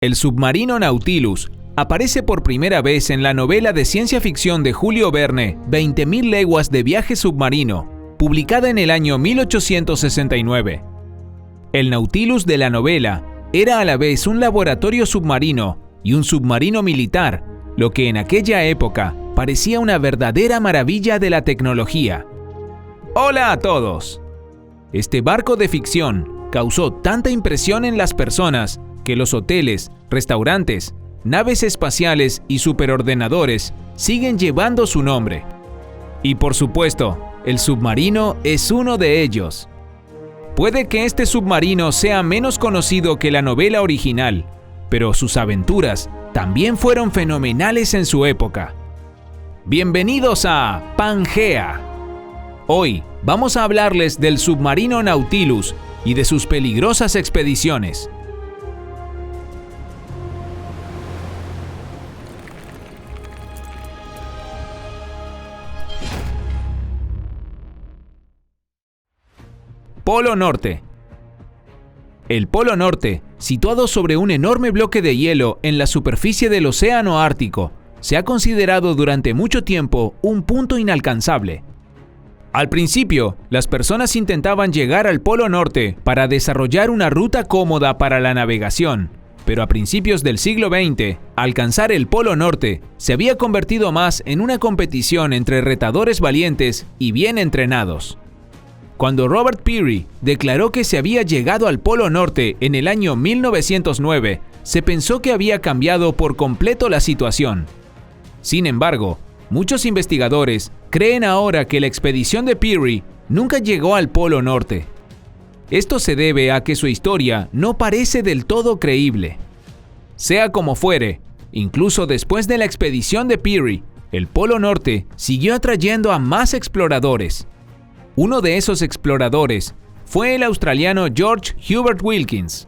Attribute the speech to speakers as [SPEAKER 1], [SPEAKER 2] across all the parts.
[SPEAKER 1] El submarino Nautilus aparece por primera vez en la novela de ciencia ficción de Julio Verne, 20.000 leguas de viaje submarino, publicada en el año 1869. El Nautilus de la novela era a la vez un laboratorio submarino y un submarino militar, lo que en aquella época parecía una verdadera maravilla de la tecnología. ¡Hola a todos! Este barco de ficción causó tanta impresión en las personas que los hoteles, restaurantes, naves espaciales y superordenadores siguen llevando su nombre. Y por supuesto, el submarino es uno de ellos. Puede que este submarino sea menos conocido que la novela original, pero sus aventuras también fueron fenomenales en su época. Bienvenidos a Pangea. Hoy vamos a hablarles del submarino Nautilus y de sus peligrosas expediciones. Polo Norte. El Polo Norte, situado sobre un enorme bloque de hielo en la superficie del Océano Ártico, se ha considerado durante mucho tiempo un punto inalcanzable. Al principio, las personas intentaban llegar al Polo Norte para desarrollar una ruta cómoda para la navegación, pero a principios del siglo XX, alcanzar el Polo Norte se había convertido más en una competición entre retadores valientes y bien entrenados. Cuando Robert Peary declaró que se había llegado al Polo Norte en el año 1909, se pensó que había cambiado por completo la situación. Sin embargo, muchos investigadores creen ahora que la expedición de Peary nunca llegó al Polo Norte. Esto se debe a que su historia no parece del todo creíble. Sea como fuere, incluso después de la expedición de Peary, el Polo Norte siguió atrayendo a más exploradores. Uno de esos exploradores fue el australiano George Hubert Wilkins.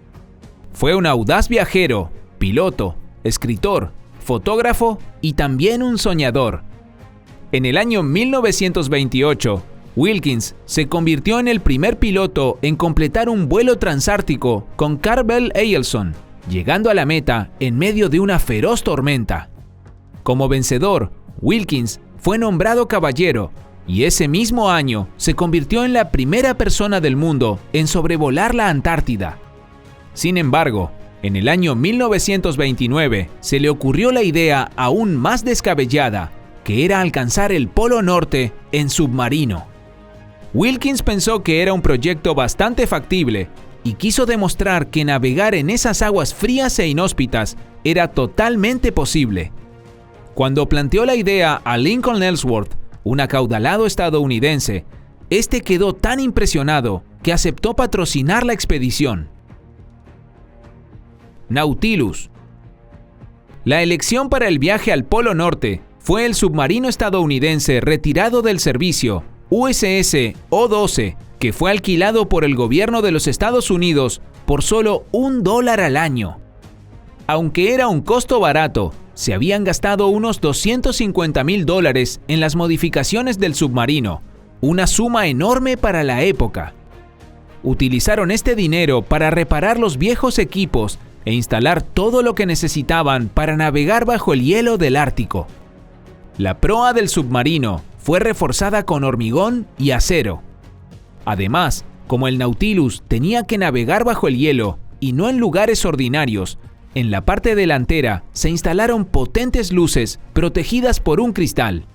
[SPEAKER 1] Fue un audaz viajero, piloto, escritor, fotógrafo y también un soñador. En el año 1928, Wilkins se convirtió en el primer piloto en completar un vuelo transártico con Carl Bell Eielson, llegando a la meta en medio de una feroz tormenta. Como vencedor, Wilkins fue nombrado caballero y ese mismo año se convirtió en la primera persona del mundo en sobrevolar la Antártida. Sin embargo, en el año 1929 se le ocurrió la idea aún más descabellada, que era alcanzar el Polo Norte en submarino. Wilkins pensó que era un proyecto bastante factible y quiso demostrar que navegar en esas aguas frías e inhóspitas era totalmente posible. Cuando planteó la idea a Lincoln Ellsworth, un acaudalado estadounidense, este quedó tan impresionado que aceptó patrocinar la expedición. Nautilus. La elección para el viaje al Polo Norte fue el submarino estadounidense retirado del servicio, USS O-12, que fue alquilado por el gobierno de los Estados Unidos por solo $1 al año. Aunque era un costo barato, se habían gastado unos $250,000 en las modificaciones del submarino, una suma enorme para la época. Utilizaron este dinero para reparar los viejos equipos e instalar todo lo que necesitaban para navegar bajo el hielo del Ártico. La proa del submarino fue reforzada con hormigón y acero. Además, como el Nautilus tenía que navegar bajo el hielo y no en lugares ordinarios, en la parte delantera se instalaron potentes luces protegidas por un cristal.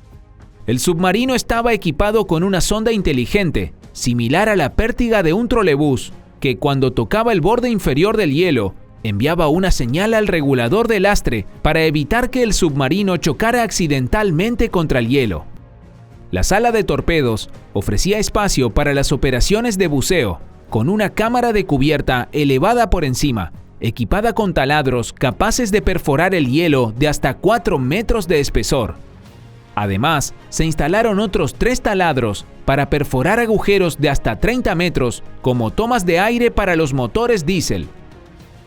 [SPEAKER 1] El submarino estaba equipado con una sonda inteligente, similar a la pértiga de un trolebús, que cuando tocaba el borde inferior del hielo, enviaba una señal al regulador del lastre para evitar que el submarino chocara accidentalmente contra el hielo. La sala de torpedos ofrecía espacio para las operaciones de buceo, con una cámara de cubierta elevada por encima, equipada con taladros capaces de perforar el hielo de hasta 4 metros de espesor. Además, se instalaron otros 3 taladros para perforar agujeros de hasta 30 metros como tomas de aire para los motores diésel.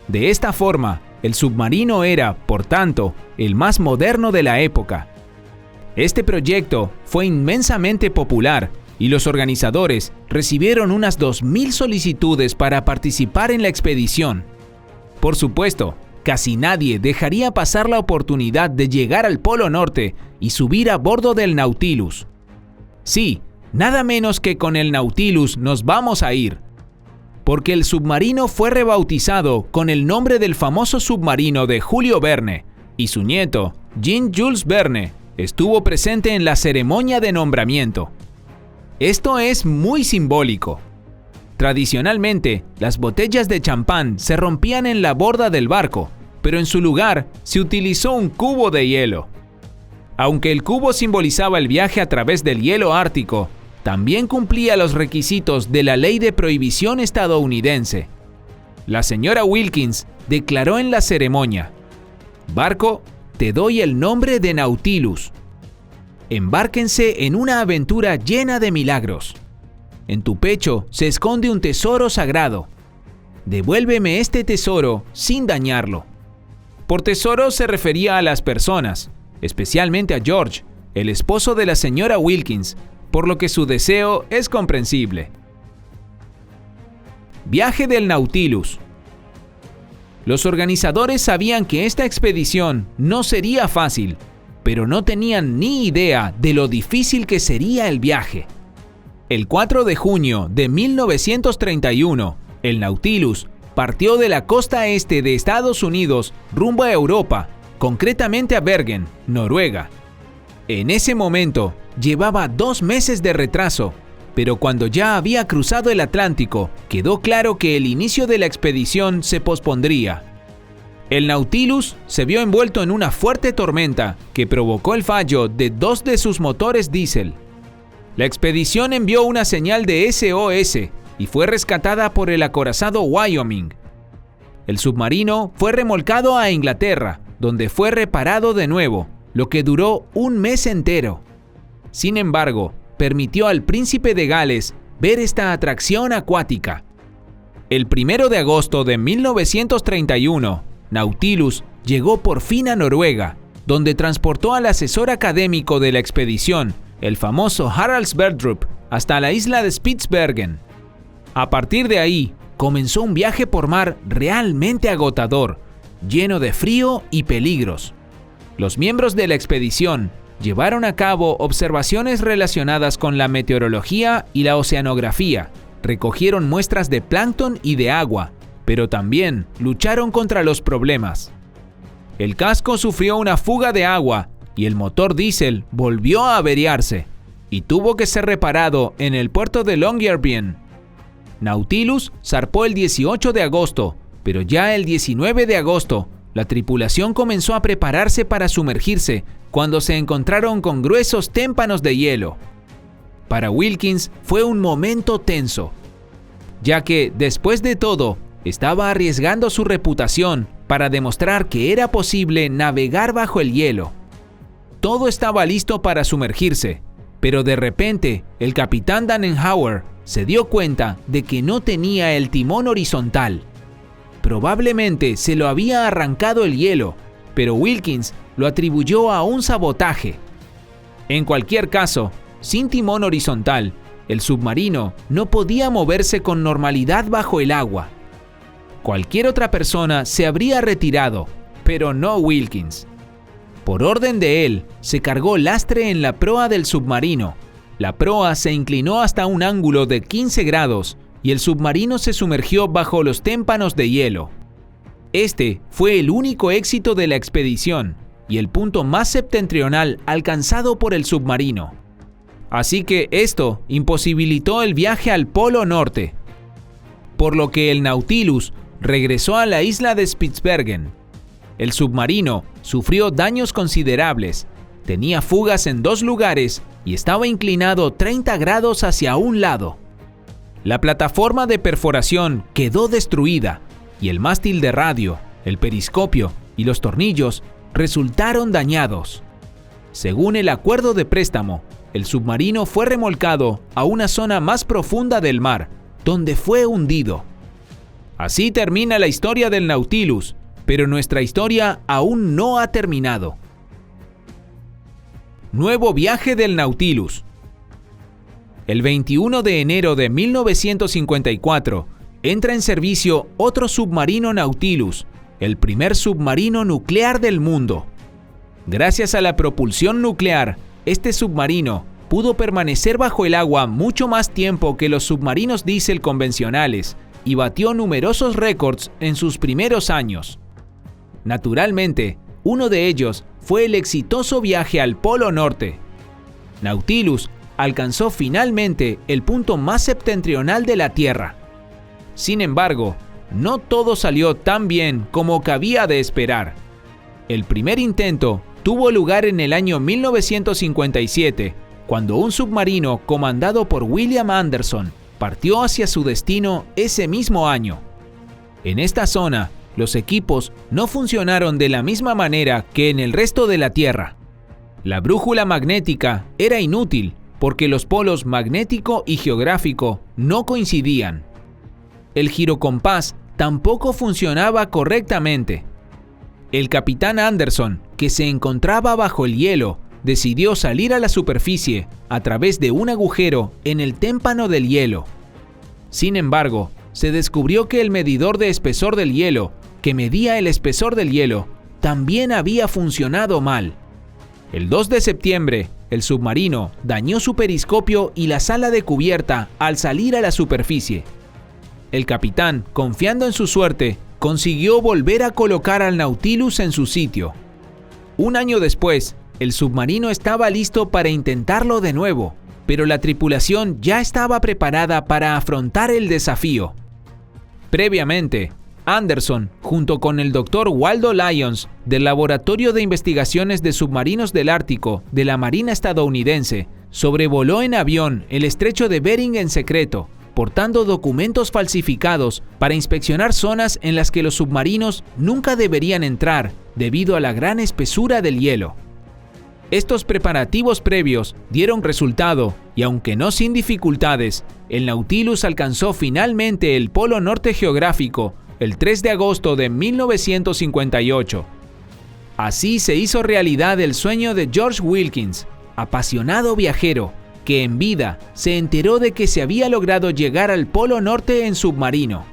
[SPEAKER 1] De esta forma, el submarino era, por tanto, el más moderno de la época. Este proyecto fue inmensamente popular y los organizadores recibieron unas 2.000 solicitudes para participar en la expedición. Por supuesto, casi nadie dejaría pasar la oportunidad de llegar al Polo Norte y subir a bordo del Nautilus. Sí, nada menos que con el Nautilus nos vamos a ir, porque el submarino fue rebautizado con el nombre del famoso submarino de Julio Verne, y su nieto, Jean-Jules Verne, estuvo presente en la ceremonia de nombramiento. Esto es muy simbólico. Tradicionalmente, las botellas de champán se rompían en la borda del barco, pero en su lugar se utilizó un cubo de hielo. Aunque el cubo simbolizaba el viaje a través del hielo ártico, también cumplía los requisitos de la ley de prohibición estadounidense. La señora Wilkins declaró en la ceremonia: «Barco, te doy el nombre de Nautilus. Embárquense en una aventura llena de milagros. En tu pecho se esconde un tesoro sagrado. Devuélveme este tesoro sin dañarlo». Por tesoro se refería a las personas, especialmente a George, el esposo de la señora Wilkins, por lo que su deseo es comprensible. Viaje del Nautilus. Los organizadores sabían que esta expedición no sería fácil, pero no tenían ni idea de lo difícil que sería el viaje. El 4 de junio de 1931, el Nautilus partió de la costa este de Estados Unidos rumbo a Europa, concretamente a Bergen, Noruega. En ese momento, llevaba 2 meses de retraso, pero cuando ya había cruzado el Atlántico, quedó claro que el inicio de la expedición se pospondría. El Nautilus se vio envuelto en una fuerte tormenta que provocó el fallo de 2 de sus motores diésel. La expedición envió una señal de SOS y fue rescatada por el acorazado Wyoming. El submarino fue remolcado a Inglaterra, donde fue reparado de nuevo, lo que duró 1 mes entero. Sin embargo, permitió al príncipe de Gales ver esta atracción acuática. El 1 de agosto de 1931, Nautilus llegó por fin a Noruega, donde transportó al asesor académico de la expedición, el famoso Harald Sverdrup, hasta la isla de Spitsbergen. A partir de ahí, comenzó un viaje por mar realmente agotador, lleno de frío y peligros. Los miembros de la expedición llevaron a cabo observaciones relacionadas con la meteorología y la oceanografía, recogieron muestras de plancton y de agua, pero también lucharon contra los problemas. El casco sufrió una fuga de agua y el motor diésel volvió a averiarse y tuvo que ser reparado en el puerto de Longyearbyen. Nautilus zarpó el 18 de agosto, pero ya el 19 de agosto, la tripulación comenzó a prepararse para sumergirse cuando se encontraron con gruesos témpanos de hielo. Para Wilkins fue un momento tenso, ya que, después de todo, estaba arriesgando su reputación para demostrar que era posible navegar bajo el hielo. Todo estaba listo para sumergirse, pero de repente el capitán Danenhauer se dio cuenta de que no tenía el timón horizontal. Probablemente se lo había arrancado el hielo, pero Wilkins lo atribuyó a un sabotaje. En cualquier caso, sin timón horizontal, el submarino no podía moverse con normalidad bajo el agua. Cualquier otra persona se habría retirado, pero no Wilkins. Por orden de él, se cargó lastre en la proa del submarino. La proa se inclinó hasta un ángulo de 15 grados y el submarino se sumergió bajo los témpanos de hielo. Este fue el único éxito de la expedición y el punto más septentrional alcanzado por el submarino. Así que esto imposibilitó el viaje al Polo Norte, por lo que el Nautilus regresó a la isla de Spitsbergen. El submarino sufrió daños considerables, tenía fugas en 2 lugares y estaba inclinado 30 grados hacia un lado. La plataforma de perforación quedó destruida y el mástil de radio, el periscopio y los tornillos resultaron dañados. Según el acuerdo de préstamo, el submarino fue remolcado a una zona más profunda del mar, donde fue hundido. Así termina la historia del Nautilus, pero nuestra historia aún no ha terminado. Nuevo viaje del Nautilus. El 21 de enero de 1954 entra en servicio otro submarino Nautilus, el primer submarino nuclear del mundo. Gracias a la propulsión nuclear, este submarino pudo permanecer bajo el agua mucho más tiempo que los submarinos diésel convencionales y batió numerosos récords en sus primeros años. Naturalmente, uno de ellos fue el exitoso viaje al Polo Norte. Nautilus alcanzó finalmente el punto más septentrional de la Tierra. Sin embargo, no todo salió tan bien como cabía de esperar. El primer intento tuvo lugar en el año 1957, cuando un submarino comandado por William Anderson partió hacia su destino ese mismo año. En esta zona, los equipos no funcionaron de la misma manera que en el resto de la Tierra. La brújula magnética era inútil porque los polos magnético y geográfico no coincidían. El girocompás tampoco funcionaba correctamente. El capitán Anderson, que se encontraba bajo el hielo, decidió salir a la superficie a través de un agujero en el témpano del hielo. Sin embargo, se descubrió que el medidor de espesor del hielo, que medía el espesor del hielo, también había funcionado mal. El 2 de septiembre, el submarino dañó su periscopio y la sala de cubierta al salir a la superficie. El capitán, confiando en su suerte, consiguió volver a colocar al Nautilus en su sitio. Un año después, el submarino estaba listo para intentarlo de nuevo, pero la tripulación ya estaba preparada para afrontar el desafío. Previamente, Anderson, junto con el Dr. Waldo Lyons, del Laboratorio de Investigaciones de Submarinos del Ártico de la Marina estadounidense, sobrevoló en avión el estrecho de Bering en secreto, portando documentos falsificados para inspeccionar zonas en las que los submarinos nunca deberían entrar debido a la gran espesura del hielo. Estos preparativos previos dieron resultado y, aunque no sin dificultades, el Nautilus alcanzó finalmente el Polo Norte geográfico el 3 de agosto de 1958. Así se hizo realidad el sueño de George Wilkins, apasionado viajero, que en vida se enteró de que se había logrado llegar al Polo Norte en submarino.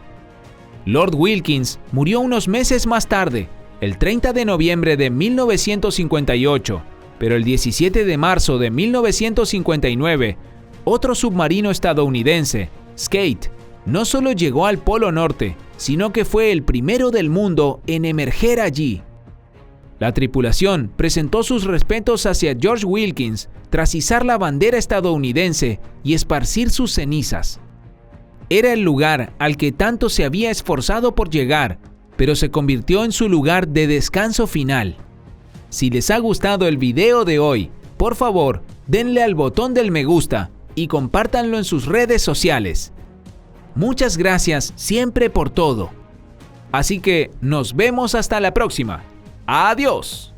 [SPEAKER 1] Lord Wilkins murió unos meses más tarde, el 30 de noviembre de 1958, pero el 17 de marzo de 1959, otro submarino estadounidense, Skate, no solo llegó al Polo Norte, sino que fue el primero del mundo en emerger allí. La tripulación presentó sus respetos hacia George Wilkins tras izar la bandera estadounidense y esparcir sus cenizas. Era el lugar al que tanto se había esforzado por llegar, pero se convirtió en su lugar de descanso final. Si les ha gustado el video de hoy, por favor, denle al botón del me gusta y compártanlo en sus redes sociales. Muchas gracias siempre por todo. Así que nos vemos hasta la próxima. ¡Adiós!